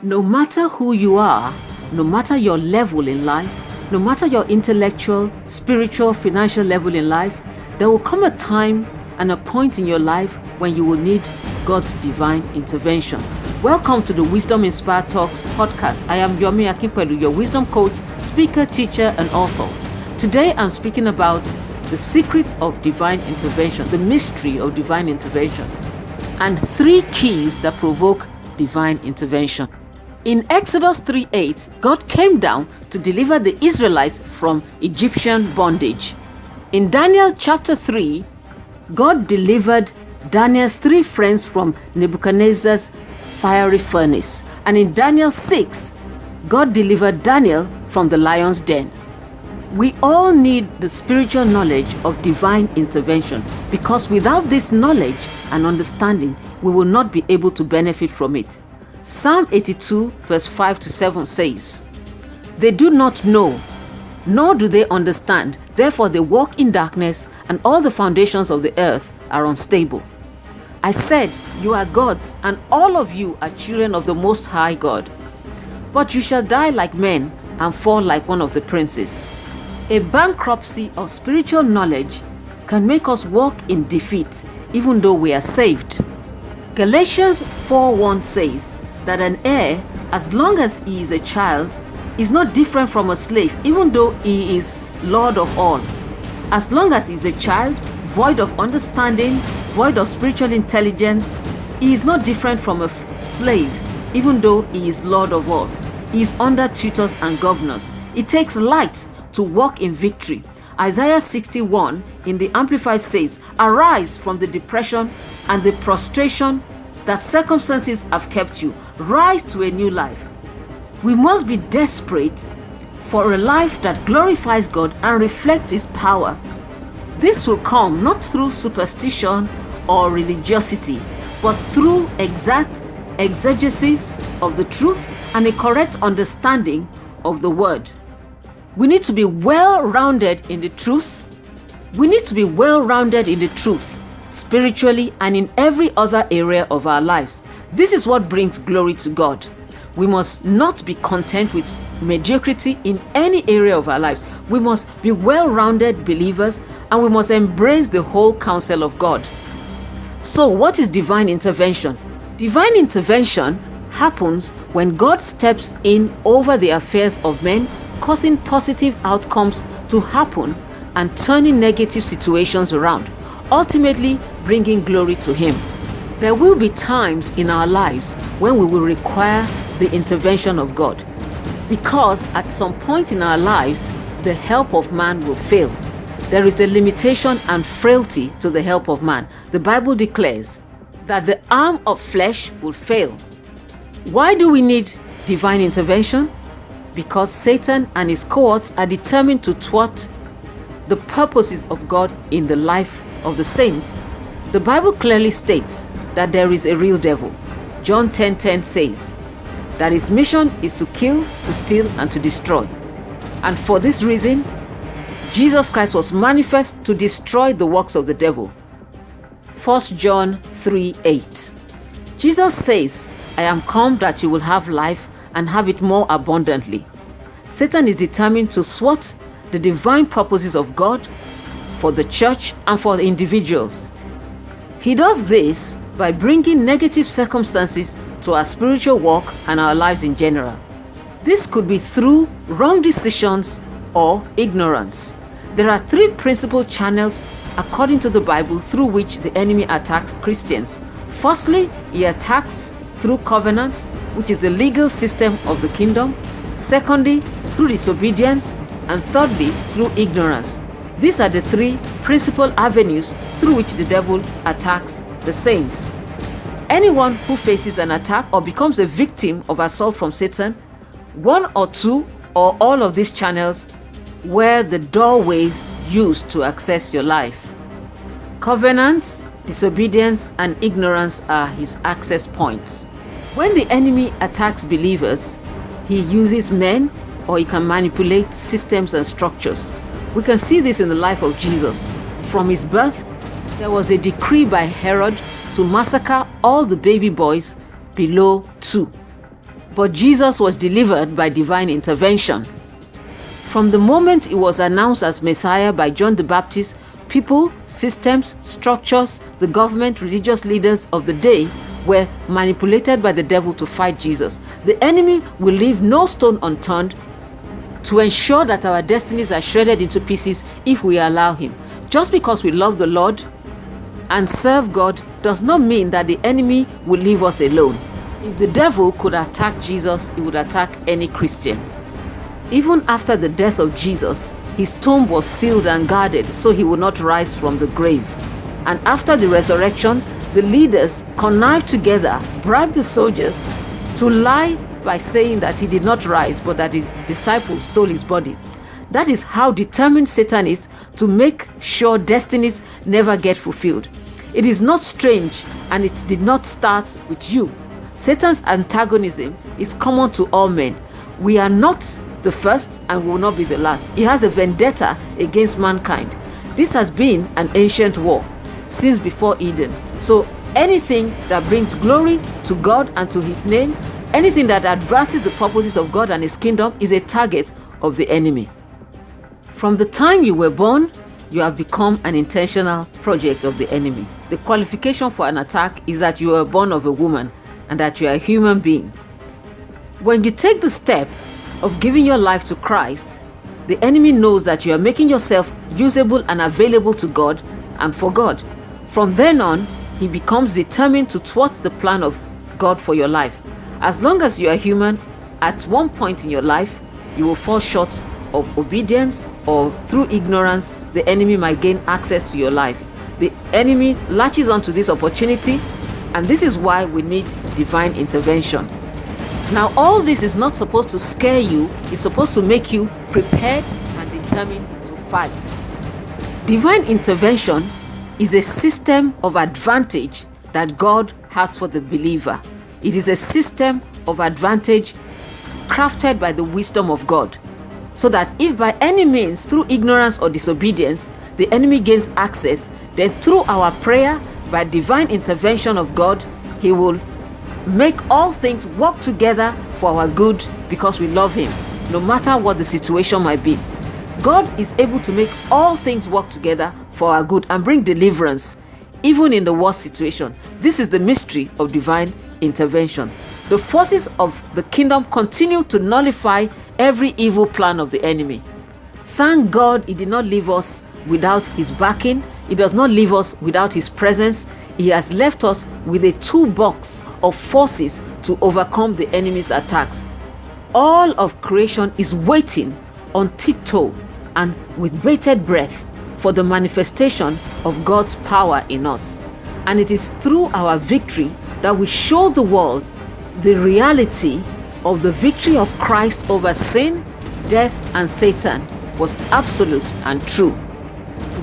No matter who you are, no matter your level in life, no matter your intellectual, spiritual, financial level in life, there will come a time and a point in your life when you will need God's divine intervention. Welcome to the Wisdom Inspired Talks podcast. I am Yomi Akinpelu, your wisdom coach, speaker, teacher, and author. Today I'm speaking about the secret of divine intervention, the mystery of divine intervention, and 3 keys that provoke divine intervention. In Exodus 3:8, God came down to deliver the Israelites from Egyptian bondage. In Daniel chapter 3, God delivered Daniel's 3 friends from Nebuchadnezzar's fiery furnace. And in Daniel 6, God delivered Daniel from the lion's den. We all need the spiritual knowledge of divine intervention, because without this knowledge and understanding, we will not be able to benefit from it. Psalm 82 verse 5-7 says, "They do not know, nor do they understand. Therefore they walk in darkness, and all the foundations of the earth are unstable." I said, you are gods, and all of you are children of the Most High God. But you shall die like men and fall like one of the princes. A bankruptcy of spiritual knowledge can make us walk in defeat, even though we are saved. Galatians 4:1 says that an heir, as long as he is a child, is not different from a slave, even though he is Lord of all. As long as he is a child, void of understanding, void of spiritual intelligence, he is not different from a slave, even though he is Lord of all. He is under tutors and governors. It takes light to walk in victory. Isaiah 61 in the Amplified says, "Arise from the depression and the prostration that circumstances have kept you. Rise to a new life." We must be desperate for a life that glorifies God and reflects His power. This will come not through superstition or religiosity, but through exact exegesis of the truth and a correct understanding of the Word. We need to be well-rounded in the truth. We need to be well-rounded in the truth, spiritually and in every other area of our lives. This is what brings glory to God. We must not be content with mediocrity in any area of our lives. We must be well-rounded believers, and we must embrace the whole counsel of God. So, what is divine intervention? Divine intervention happens when God steps in over the affairs of men, causing positive outcomes to happen and turning negative situations around, ultimately bringing glory to Him. There will be times in our lives when we will require the intervention of God, because at some point in our lives, the help of man will fail. There is a limitation and frailty to the help of man. The Bible declares that the arm of flesh will fail. Why do we need divine intervention? Because Satan and his cohorts are determined to thwart the purposes of God in the life of the saints. The Bible clearly states that there is a real devil. John 10:10 says that his mission is to kill, to steal, and to destroy. And for this reason, Jesus Christ was manifest to destroy the works of the devil. 1 John 3:8. Jesus says, "I am come that you will have life and have it more abundantly." Satan is determined to thwart the divine purposes of God for the church and for the individuals. He does this by bringing negative circumstances to our spiritual walk and our lives in general. This could be through wrong decisions or ignorance. There are 3 principal channels, according to the Bible, through which the enemy attacks Christians. Firstly, he attacks through covenant, which is the legal system of the kingdom. Secondly, through disobedience. And thirdly, through ignorance. These are the 3 principal avenues through which the devil attacks the saints. Anyone who faces an attack or becomes a victim of assault from Satan, 1 or 2 or all of these channels were the doorways used to access your life. Covenants, disobedience, and ignorance are his access points. When the enemy attacks believers, he uses men, or he can manipulate systems and structures. We can see this in the life of Jesus. From his birth, there was a decree by Herod to massacre all the baby boys below 2. but Jesus was delivered by divine intervention. From the moment he was announced as Messiah by John the Baptist, people, systems, structures, the government, religious leaders of the day were manipulated by the devil to fight Jesus. The enemy will leave no stone unturned to ensure that our destinies are shredded into pieces if we allow him. Just because we love the Lord and serve God does not mean that the enemy will leave us alone. If the devil could attack Jesus, he would attack any Christian. Even after the death of Jesus, his tomb was sealed and guarded so he would not rise from the grave. And after the resurrection, the leaders connived together, bribed the soldiers to lie by saying that he did not rise, but that his disciples stole his body. That is how determined Satan is to make sure destinies never get fulfilled. It is not strange, and it did not start with you. Satan's antagonism is common to all men. We are not the first and will not be the last. He has a vendetta against mankind. This has been an ancient war since before Eden. So anything that brings glory to God and to his name, anything that advances the purposes of God and his kingdom, is a target of the enemy. From the time you were born, you have become an intentional project of the enemy. The qualification for an attack is that you were born of a woman and that you are a human being. When you take the step of giving your life to Christ, the enemy knows that you are making yourself usable and available to God and for God. From then on, he becomes determined to thwart the plan of God for your life. As long as you are human, at one point in your life, you will fall short of obedience, or through ignorance, the enemy might gain access to your life. The enemy latches onto this opportunity, and this is why we need divine intervention. Now, all this is not supposed to scare you. It's supposed to make you prepared and determined to fight. Divine intervention is a system of advantage that God has for the believer. It is a system of advantage crafted by the wisdom of God, so that if by any means, through ignorance or disobedience, the enemy gains access, then through our prayer, by divine intervention of God, he will make all things work together for our good because we love him, no matter what the situation might be. God is able to make all things work together for our good and bring deliverance, even in the worst situation. This is the mystery of divine intervention. The forces of the kingdom continue to nullify every evil plan of the enemy. Thank God he did not leave us without his backing. He does not leave us without his presence. He has left us with a toolbox of forces to overcome the enemy's attacks. All of creation is waiting on tiptoe and with bated breath for the manifestation of God's power in us. And it is through our victory that we show the world the reality of the victory of Christ over sin, death, and Satan was absolute and true.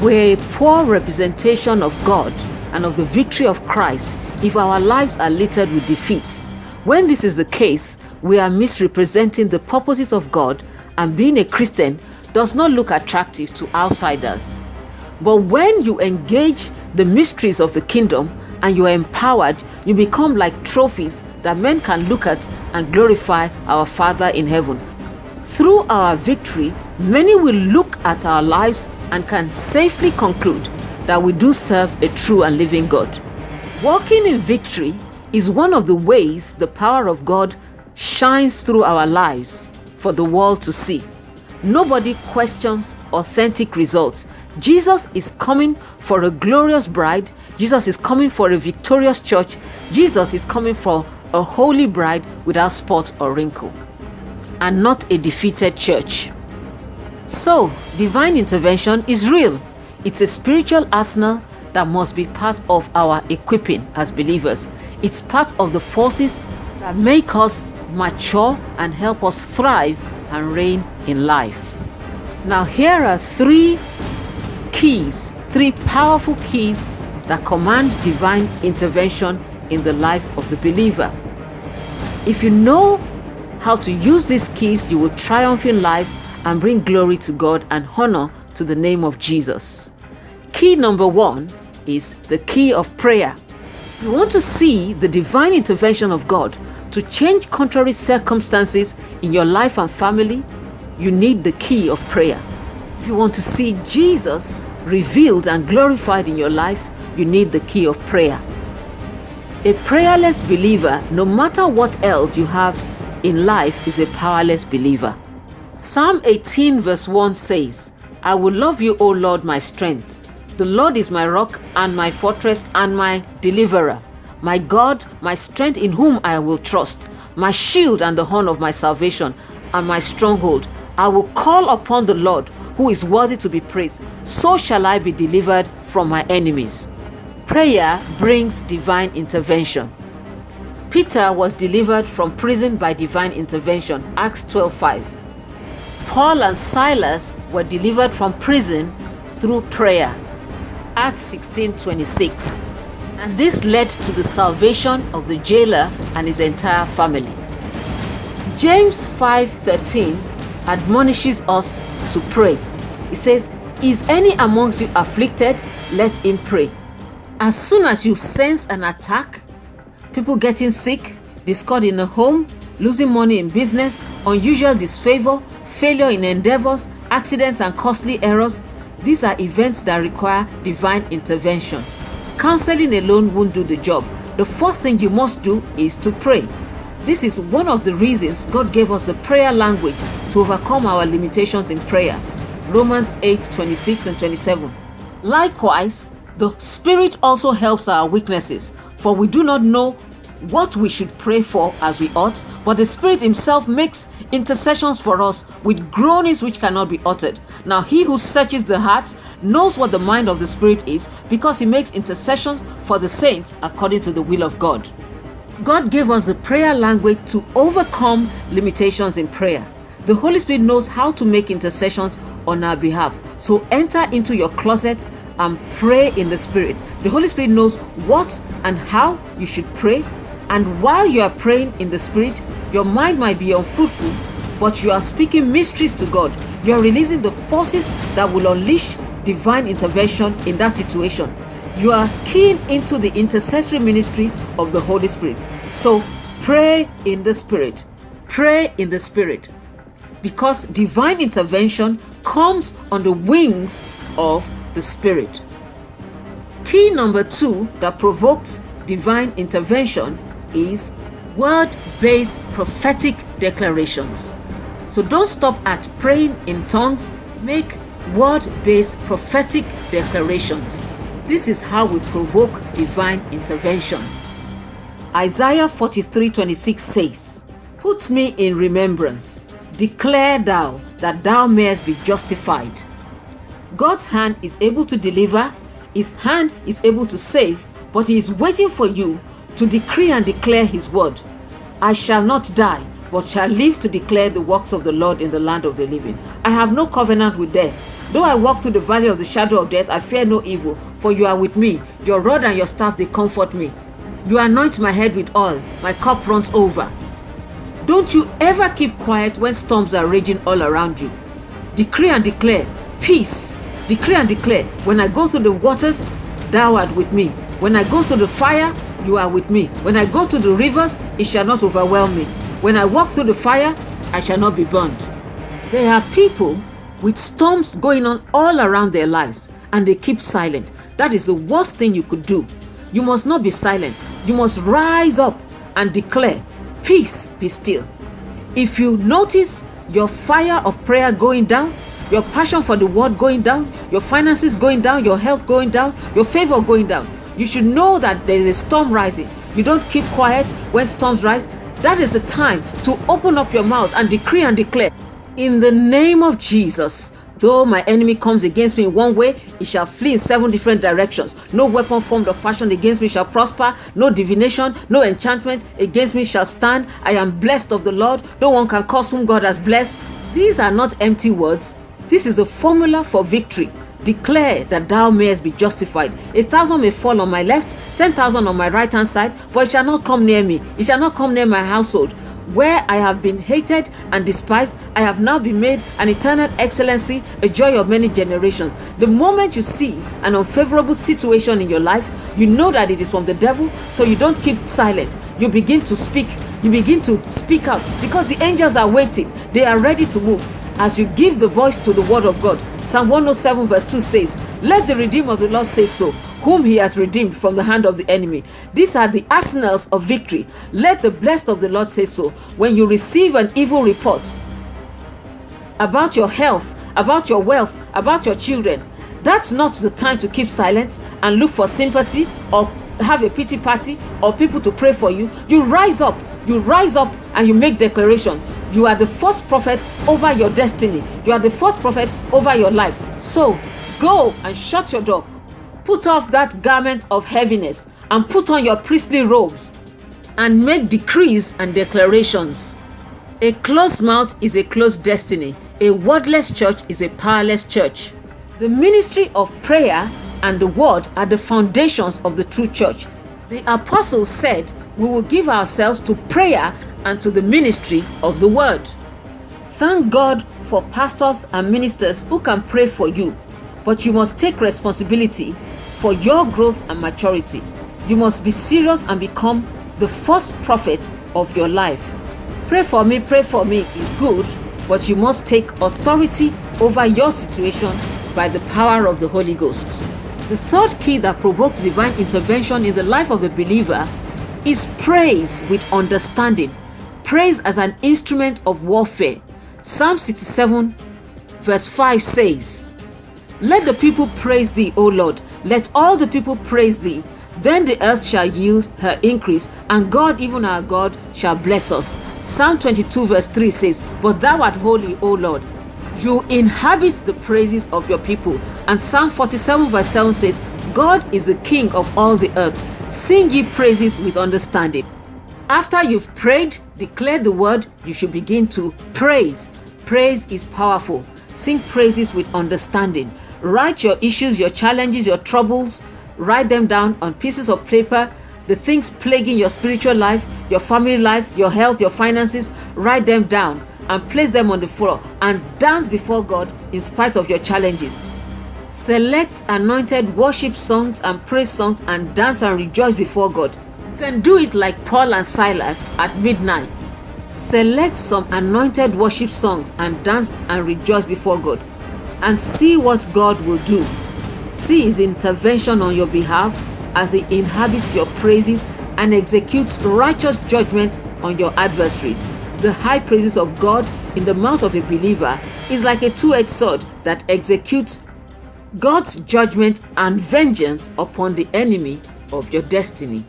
We're a poor representation of God and of the victory of Christ if our lives are littered with defeat. When this is the case, we are misrepresenting the purposes of God, and being a Christian does not look attractive to outsiders. But when you engage the mysteries of the kingdom and you are empowered, you become like trophies that men can look at and glorify our Father in heaven. Through our victory, many will look at our lives and can safely conclude that we do serve a true and living God. Walking in victory is one of the ways the power of God shines through our lives for the world to see. Nobody questions authentic results. Jesus is coming for a glorious bride. Jesus is coming for a victorious church. Jesus is coming for a holy bride without spot or wrinkle, and not a defeated church. So, divine intervention is real. It's a spiritual arsenal that must be part of our equipping as believers. It's part of the forces that make us mature and help us thrive and reign in life. Now, here are three powerful keys that command divine intervention in the life of the believer. If you know how to use these keys, you will triumph in life and bring glory to God and honor to the name of Jesus. Key number 1 is the key of prayer. If you want to see the divine intervention of God, To change contrary circumstances in your life and family, you need the key of prayer. If you want to see Jesus revealed and glorified in your life, you need the key of prayer. A prayerless believer, no matter what else you have in life, is a powerless believer. Psalm 18 verse 1 says, I will love you, O Lord, my strength. The Lord is my rock and my fortress and my deliverer, my God, my strength in whom I will trust, my shield and the horn of my salvation and my stronghold. I will call upon the Lord, who is worthy to be praised. So shall I be delivered from my enemies. Prayer brings divine intervention. Peter was delivered from prison by divine intervention, Acts 12:5. Paul and Silas were delivered from prison through prayer, Acts 16:26. And this led to the salvation of the jailer and his entire family. James 5:13 admonishes us to pray. It says, is any amongst you afflicted? Let him pray. As soon as you sense an attack, people getting sick, discord in a home, losing money in business, unusual disfavor, failure in endeavors, accidents and costly errors, these are events that require divine intervention. Counseling alone won't do the job. The first thing you must do is to pray. This is one of the reasons God gave us the prayer language to overcome our limitations in prayer. Romans 8:26 and 27. Likewise, the Spirit also helps our weaknesses, for we do not know what we should pray for as we ought, but the Spirit himself makes intercessions for us with groanings which cannot be uttered. Now he who searches the hearts knows what the mind of the Spirit is, because he makes intercessions for the saints according to the will of God. God gave us the prayer language to overcome limitations in prayer. The Holy Spirit knows how to make intercessions on our behalf. So enter into your closet and pray in the Spirit. The Holy Spirit knows what and how you should pray. And while you are praying in the Spirit, your mind might be unfruitful, but you are speaking mysteries to God. You are releasing the forces that will unleash divine intervention in that situation. You are keying into the intercessory ministry of the Holy Spirit. So pray in the Spirit. Pray in the Spirit. Because divine intervention comes on the wings of the Spirit. Key number 2 that provokes divine intervention is word-based prophetic declarations. So don't stop at praying in tongues. Make word-based prophetic declarations. This is how we provoke divine intervention. Isaiah 43:26 says, put me in remembrance. Declare thou, that thou mayest be justified. God's hand is able to deliver, his hand is able to save, but he is waiting for you to decree and declare his word. I shall not die, but shall live to declare the works of the Lord in the land of the living. I have no covenant with death. Though I walk through the valley of the shadow of death, I fear no evil, for you are with me. Your rod and your staff, they comfort me. You anoint my head with oil, my cup runs over. Don't you ever keep quiet when storms are raging all around you. Decree and declare peace. Decree and declare, when I go through the waters, thou art with me. When I go through the fire, you are with me. When I go through the rivers, it shall not overwhelm me. When I walk through the fire, I shall not be burned. There are people with storms going on all around their lives, and they keep silent. That is the worst thing you could do. You must not be silent. You must rise up and declare, peace, be still. If you notice your fire of prayer going down, your passion for the word going down, your finances going down, your health going down, your favor going down, you should know that there is a storm rising. You don't keep quiet when storms rise. That is the time to open up your mouth and decree and declare, in the name of Jesus, though my enemy comes against me in one way, he shall flee in 7 different directions. No weapon formed or fashioned against me shall prosper. No divination, no enchantment against me shall stand. I am blessed of the Lord. No one can curse whom God has blessed. These are not empty words. This is a formula for victory. Declare that thou mayest be justified. 1,000 may fall on my left, 10,000 on my right hand side, but it shall not come near me. It shall not come near my household. Where I have been hated and despised, I have now been made an eternal excellency, a joy of many generations. The moment you see an unfavorable situation in your life, you know that it is from the devil, so you don't keep silent. You begin to speak. You begin to speak out because the angels are waiting. They are ready to move. As you give the voice to the word of God, Psalm 107 verse 2 says, "Let the redeemed of the Lord say so, whom he has redeemed from the hand of the enemy." These are the arsenals of victory. Let the blessed of the Lord say so. When you receive an evil report about your health, about your wealth, about your children, that's not the time to keep silent and look for sympathy or have a pity party or people to pray for you. You rise up and you make declaration. You are the first prophet over your destiny. You are the first prophet over your life. So go and shut your door. Put off that garment of heaviness and put on your priestly robes and make decrees and declarations. A closed mouth is a closed destiny. A wordless church is a powerless church. The ministry of prayer and the word are the foundations of the true church. The apostles said, "We will give ourselves to prayer and to the ministry of the word." Thank God for pastors and ministers who can pray for you, but you must take responsibility for your growth and maturity. You must be serious and become the first prophet of your life. Pray for me is good, but you must take authority over your situation by the power of the Holy Ghost. The third key that provokes divine intervention in the life of a believer is praise with understanding. Praise as an instrument of warfare. Psalm 67 verse 5 says, "Let the people praise thee, O Lord. Let all the people praise thee. Then the earth shall yield her increase, and God, even our God, shall bless us." Psalm 22 verse 3 says, "But thou art holy, O Lord. You inhabit the praises of your people." And Psalm 47 verse 7 says, "God is the King of all the earth. Sing ye praises with understanding." After you've prayed, declared the word, you should begin to praise. Praise is powerful. Sing praises with understanding. Write your issues, your challenges, your troubles. Write them down on pieces of paper. The things plaguing your spiritual life, your family life, your health, your finances. Write them down and place them on the floor and dance before God in spite of your challenges. Select anointed worship songs and praise songs and dance and rejoice before God. You can do it like Paul and Silas at midnight. Select some anointed worship songs and dance and rejoice before God and see what God will do. See his intervention on your behalf as he inhabits your praises and executes righteous judgment on your adversaries. The high praises of God in the mouth of a believer is like a two-edged sword that executes God's judgment and vengeance upon the enemy of your destiny.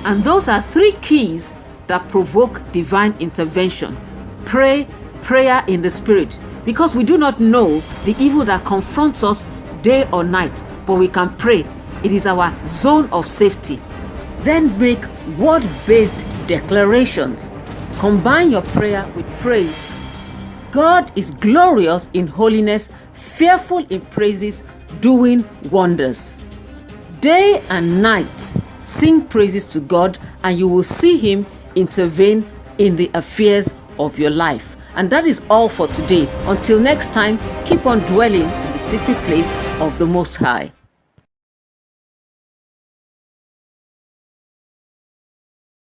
And those are three keys that provoke divine intervention. Pray, prayer in the spirit, because we do not know the evil that confronts us day or night, but we can pray. It is our zone of safety. Then make word-based declarations. Combine your prayer with praise. God is glorious in holiness, fearful in praises, doing wonders. Day and night, sing praises to God, and you will see him intervene in the affairs of your life. And that is all for today. Until next time, keep on dwelling in the secret place of the Most High.